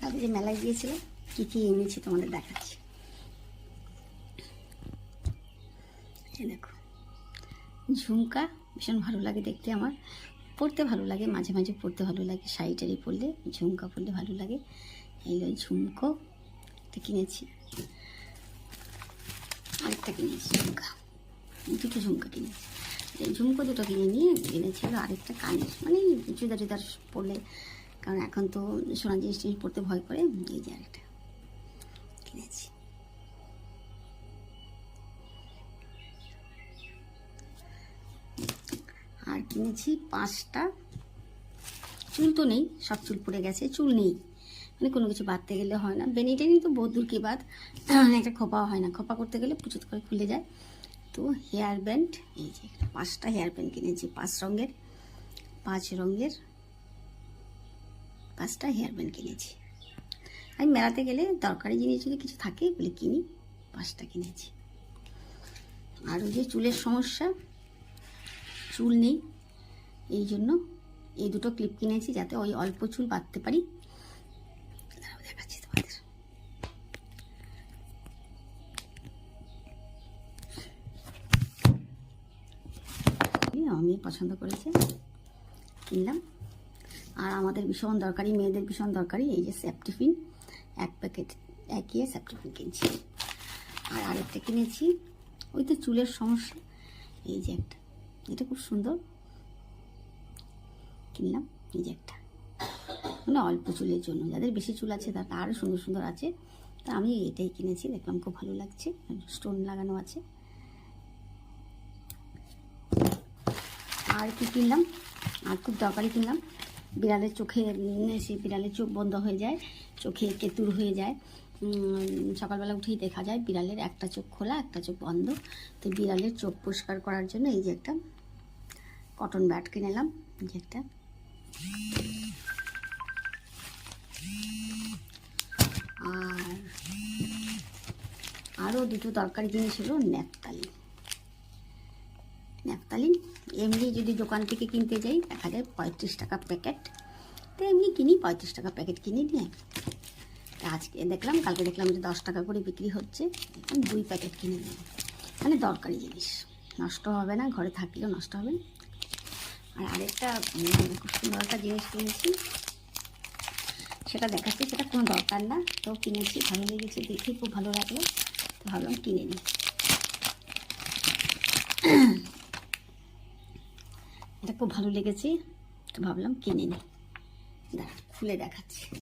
কালকে যে মেলায় গিয়েছিল কী কী এনেছি তোমাদের দেখাচ্ছি। এই দেখো ঝুমকা, ভীষণ ভালো লাগে দেখতে, আমার পরতে ভালো লাগে, মাঝে মাঝে পরতে ভালো লাগে, শাড়ি টাড়ি পরলে ঝুমকা পরলে ভালো লাগে। এই ঝুমকো একটা কিনেছি, আরেকটা কিনেছি ঝুমকা, দুটো ঝুমকা কিনেছি। এই ঝুমকো দুটো কিনে নিয়ে কিনেছিল আরেকটা কানের, মানে চুড়িদার টুড়িদার পরলে, কারণ এখন তো সোনা জিনিস টিনিস পরতে ভয় করে। এই যে আরেকটা কিনেছি। আর কিনেছি 5টা চুল, তো নেই, সব চুল পড়ে গেছে, চুল নেই, মানে কোনো কিছু বাঁধতে গেলে হয় না। বেনি টেনি তো বহুত দূর কি বাদ, একটা খোপাও হয় না, খোপা করতে গেলে পুচুত করে খুলে যায়। তো হেয়ার ব্যান্ড, এই যে 5টা হেয়ার ব্যান্ড কিনেছি, 5 রঙের, 5 রঙের 5টা হেয়ার ব্যান্ড কিনেছি। আমি মেলাতে গেলে দরকারি জিনিস যদি কিছু থাকে বলে কিনি, 5টা কিনেছি। আর ওই যে চুলের সমস্যা, চুল নেই, এই জন্য এই দুটো ক্লিপ কিনেছি, যাতে ওই অল্প চুল বাঁধতে পারি। দেখাচ্ছি তোমাদের। আমি পছন্দ করেছি, কিনলাম। আর আমাদের ভীষণ দরকারি, মেয়েদের ভীষণ দরকারি, এই যে সেপটিফিন, 1 প্যাকেট, 1 সেপটিফিন কিনছি। আর আরেকটা কিনেছি, ওই তো চুলের সমস্যা, এই যে একটা, এটা খুব সুন্দর কিনলাম। এই যে একটা, মানে অল্প চুলের জন্য, যাদের বেশি চুল আছে তার আরও সুন্দর সুন্দর আছে, তা আমি এটাই কিনেছি, দেখলাম খুব ভালো লাগছে, স্টোন লাগানো আছে। আর কি কিনলাম, আর খুব দরকারি কিনলাম, বিড়ালের চোখে, সে বিড়ালের চোখ বন্ধ হয়ে যায়, চোখে কেতুর হয়ে যায়, সকালবেলা উঠেই দেখা যায় বিড়ালের একটা চোখ খোলা একটা চোখ বন্ধ। তো বিড়ালের চোখ পরিষ্কার করার জন্য এই যে একটা কটন ব্যাট কিনেলাম, এই যে একটা। আর আরও দুটো দরকারি জিনিস হলো ন্যাপথালিন। ন্যাপথালিন এমনি যদি দোকান থেকে কিনতে যাই দেখা যায় 35 টাকা প্যাকেট, তো এমনি কিনি 35 টাকা প্যাকেট কিনে নিয়ে। আজকে দেখলাম, কালকে দেখলাম যে 10 টাকা করে বিক্রি হচ্ছে, 2 প্যাকেট কিনে নিলাম, মানে দরকারি জিনিস, নষ্ট হবে না, ঘরে থাকলেও নষ্ট হবে না। আর আরেকটা খুব সুন্দর একটা জিনিস কিনেছি, সেটা দেখাচ্ছি, সেটা কোনো দরকার না, তো কিনেছি, ভালো লেগেছে দেখে, খুব ভালো লাগলো, তো ভাবলাম কিনে নিই। এটা খুব ভালো লেগেছে, তো ভাবলাম কিনে নিই, দাঁড়া খুলে দেখাচ্ছি।